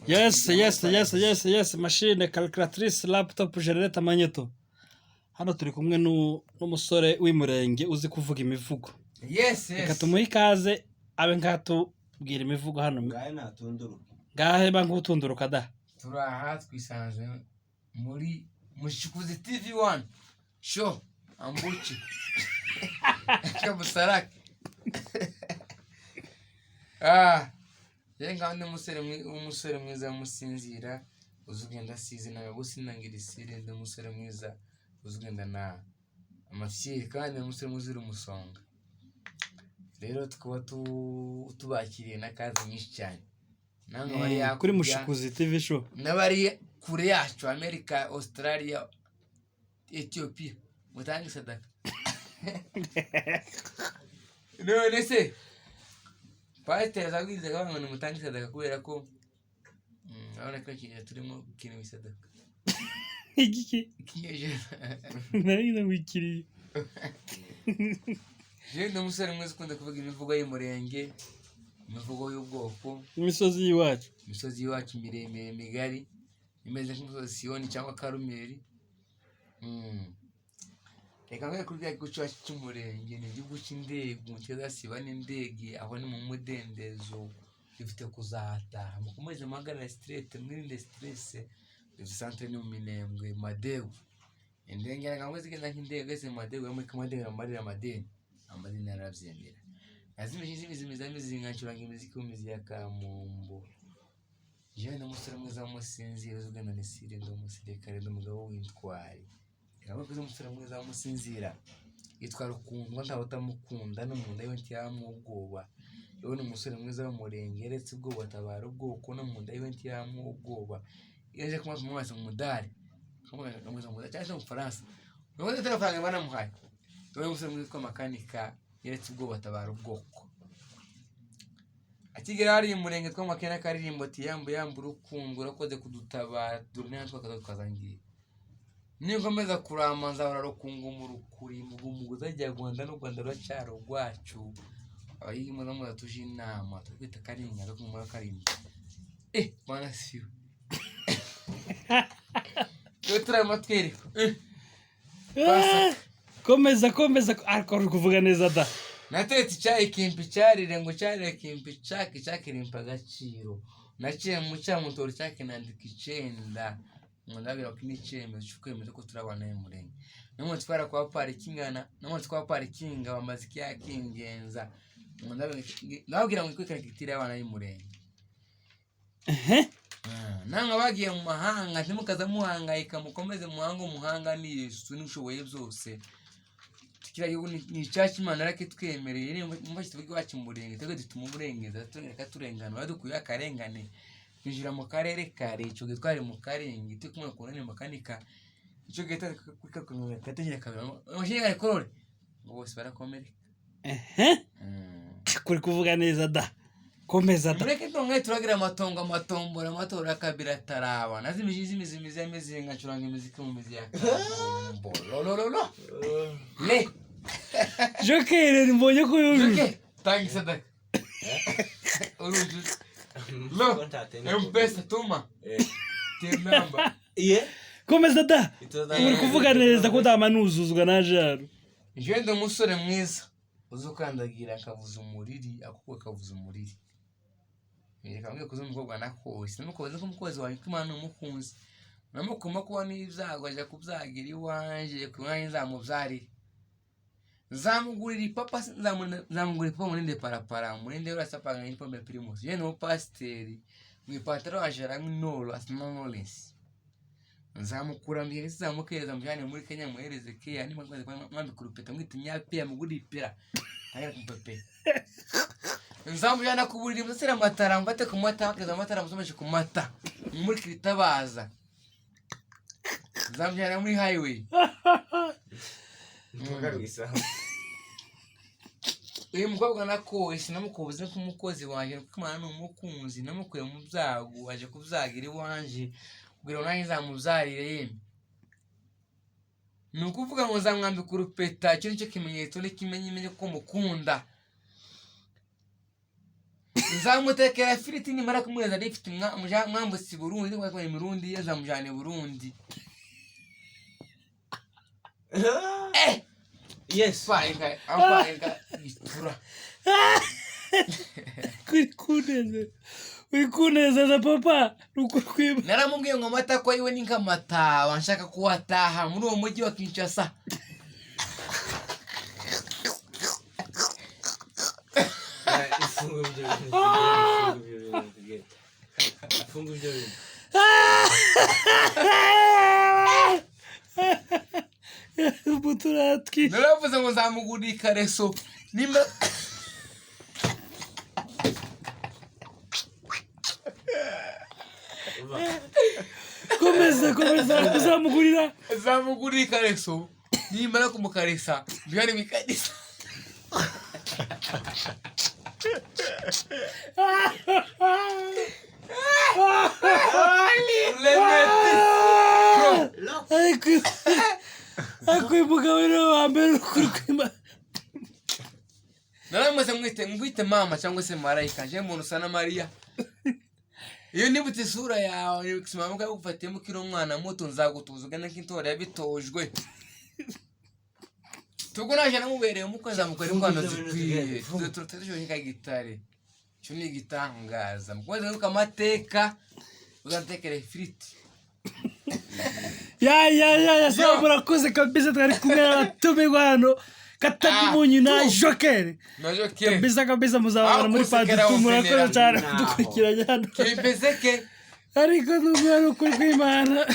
Yes. Machine, calculatrice, laptop, generator, magneto. Hano turi kumwe n'umusore w'imurenge uzi kuvuga imivugo. Yes. Reka tumuhe ikaze abe ngatubwira imivugo hano. Ngahe natunduruka. Ngahe bangutunduruka da. Turaha twisanze muri Mushikuzi TV1 show ambuchi. Kabusarake. Yenga ndi umusore mwiza musinzira uzugenda asize nawe gusinangira isire ndi umusore mwiza uzugenda na amafyiri kandi umusore muzira umusonga. Rero tukaba tubakiriye nakazi nyinshi cyane. Nango bari kuri Mushikuzi TV show. Nabari kure yacu America, Australia, Ethiopia. Mutangi sadaka. None se Pastor zabwiza abantu mutangi sadaka kubera ko abana ko kintu turimo kintu bisadaka. Igiki Kiyeje. Nari wikiriye. Je ndo musore mwiza ukunda kuvuga imivugo y'umurenge, imivugo y'ubwoko, imisozi y'iwacu miremire migari, imeze nk'umusozi Sioni cyangwa Karumeli. Reka ngwe kurya gucwa cy'umurenge ni igihugu cy'indege, muteza siba n'indege aho ni mu mudendezo bifite kuzahata mukomeze magana straight mwirinde stress centre ni mu Minembwe Madebu indenge ngwe zigenda nk'indege se Madebu yo muri Kamadege amarira amadini yaravyemera azimizimiza ngancuranga imiziki y'umuzi ya Kamumbo. Jewe n'umusore mwiza w'umusinzira uzugenda n'isire ndo umusirikare ndo mugabo w'intwari. Ngabo kuzo umusore mwiza w'umusinzira yitwa Rukundwa ntawe utamukunda no mu nda yiwe ntiyamu ubwoba. Yewe n'umusore mwiza w'umurenge yeretse ubwoba tabara ubwoko no mu nda yiwe ntiyamu ubwoba. Yeje kuma mu maso mudari kamwe mu cyangwa mu Faransa no telefone bana muhaye. Yewe umusore mwiza kwa makanika yeretse ubwoba tabara ubwoko. Akigera hari umurenge twamakena karirimbo tiyambu urukundo urakoze kudutabara durne twakaza tukazangiye. Nikomeza kuramanza bararukungu mu rukuri muguza jya Rwanda no Rwanda rwacaro rwacu. Abayi mu namu tuje inama twita karinga no kumura karimbo. Bana siyo. Yotra matweriko. Komeza ariko kuvuga neza da. Natetse icyayi kimpi cyarire ngo cyarire kimpi cyakirimpa gaciro. Naciye mu cyamutora cyakinandika 9 ngo ndabira ko n'icyemezo cy'ukwemeza ko turabana y'umurenge. Namwe twara kwa parikinga bamaziki yakingenza. Ngo ndabwira ngo kwikara kitira y'abana y'umurenge. Nanga bagiye mu mahanga ntimukaza muhangayika mukomeze muhanga ni Yesu n'ushoboye byose. Kira yuko ni cyacu Imana arake twemereye ni mbashi tuvuge wacu murenge twege dutuma uburengeza tureka turengana badukuye akarengane kwinjira mu karere kare ico gitware mu karenge tukumwe kunane makanika ico geta kwikakunwe kategera kabira mushinga ikorore ngo bose barakomereka kuri kuvuga neza da komeza da mureke tonge turagira amatombora amatora kabira taraba nazimizimiza imeze ngacuranga imiziki mu mizi ya lolololo le Joker mbonye ko yuje tangi sadaka uruju lo mpesa tuma temamba komeza da uri kuvuga neza ko damanuzuzwa najaro. Je ndo musore mwiza uzukandagira akavuza umuriri akuko kavuza umuriri. Kamwe kuzo umukobwa nakose namukoze ko mukozi wawe Imana umukunzi namukoma kuba n'ibyago aje kubyagira iwanje kumwanya nzamubyarire zamugurira ipapa zamugurira ipapa muri parapara muri ndero asapanga ipapa primus je no pasteri mu patero ajara nk'inoro asinonoles nzamukura mbere zamukeza mujane muri Kenya muhereze ke ani mwaze mwambi kurupeta mwitinya pe amugurira ipera aya kumpepe. Nzamujana kuburira imusera amatara mbate ku mata akeza amatara musomeje ku mata muri Kiritabaza. Nzamujana muri highway. Ntugarwisa. Uyu mukobwa nako sinamukoze nk'umukozi wanje kuko Imana n'umukunzi namukuye mu byago aje kubyagira iwanje kugira ngo nzamubyarire yeme. Nukuvuga ngo nzamwambika urupeta cyo nicyo kimenyetso n'ikimenye ko mukunda. nzamutekera ifiriti nimara kumuheza rifite mwambutse i Burundi kwa Imirundi yazamujane Burundi. Yes. Fine itura. Kuri kunezeza papa nukuri kwiba. Naramubwiye ngo amata ko yiwe ni nkamata wanshaka kuwataha muri uwo mujyi wa Kinshasa. Fungu ibyo bintu. Buturatwi. Naravuze ngo nzamugurira ikareso nimba Komeza uzamugurira. Nzamugurira ikareso nimara kumukaresa byari mikadisa. Ako mugabo no wambere ukuri kwima. Naramaze mwite mama cyangwa se marayika nje umuntu sana Maria. Iyo nibutse isura yawe nikisimama ko gufatiyemo kiro mwana muto nzagutuzuga n'kintora yabitojwe. Tugo naje namubereye umuko nzamukora inkwano zikwiye. Tutatuje nk'igitare. Cyo ni gitangaza. Mukoze uko amateka uzatekera ifiriti. Ya sawa murakoze kabisa twari kumwe n'abatumirwa hano Katabi Munyu na Joker. Kabisa muzabana muri padi murakoze cyane dukurikiranye hano. Kipezeke Ariko n'umwana ukuri kw'Imana.